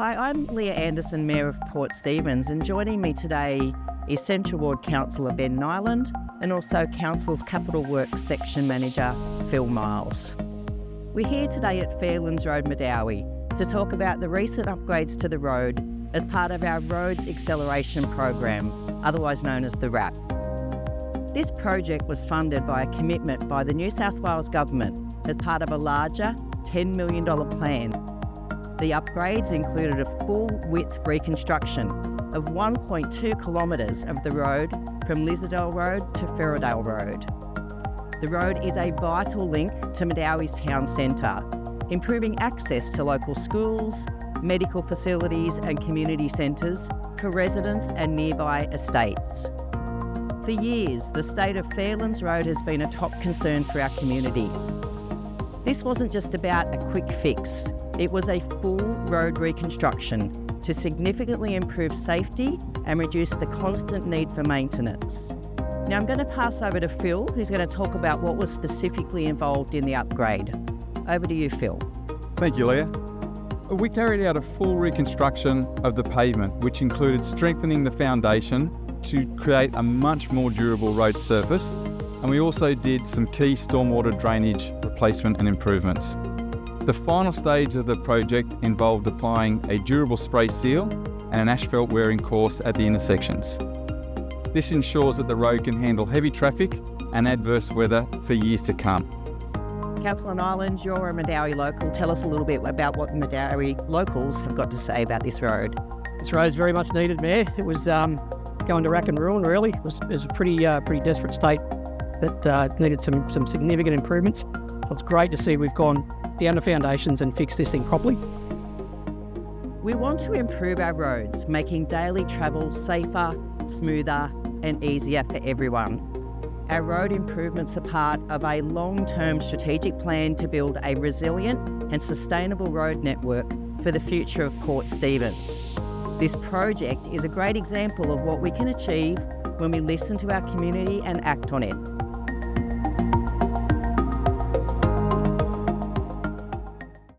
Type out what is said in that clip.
Hi, I'm Leah Anderson, Mayor of Port Stephens, and joining me today is Central Ward Councillor Ben Nyland and also Council's Capital Works Section Manager Phil Miles. We're here today at Fairlands Road, Medowie, to talk about the recent upgrades to the road as part of our Roads Acceleration Program, otherwise known as the RAP. This project was funded by a commitment by the New South Wales Government as part of a larger $10 million plan. The upgrades included a full-width reconstruction of 1.2 kilometres of the road from Lisadell Road to Ferodale Road. The road is a vital link to Medowie's town centre, improving access to local schools, medical facilities and community centres for residents and nearby estates. For years, the state of Fairlands Road has been a top concern for our community. This wasn't just about a quick fix, it was a full road reconstruction to significantly improve safety and reduce the constant need for maintenance. Now I'm going to pass over to Phil, who's going to talk about what was specifically involved in the upgrade. Over to you, Phil. Thank you, Leah. We carried out a full reconstruction of the pavement, which included strengthening the foundation to create a much more durable road surface, and we also did some key stormwater drainage replacement and improvements. The final stage of the project involved applying a durable spray seal and an asphalt wearing course at the intersections. This ensures that the road can handle heavy traffic and adverse weather for years to come. Councillor Nyland, you're a Medowie local. Tell us a little bit about what the Medowie locals have got to say about this road. This road is very much needed, Mayor. It was going to rack and ruin, really. It was a pretty desperate state that needed some significant improvements. So it's great to see we've gone down the foundations and fixed this thing properly. We want to improve our roads, making daily travel safer, smoother and easier for everyone. Our road improvements are part of a long-term strategic plan to build a resilient and sustainable road network for the future of Port Stephens. This project is a great example of what we can achieve when we listen to our community and act on it.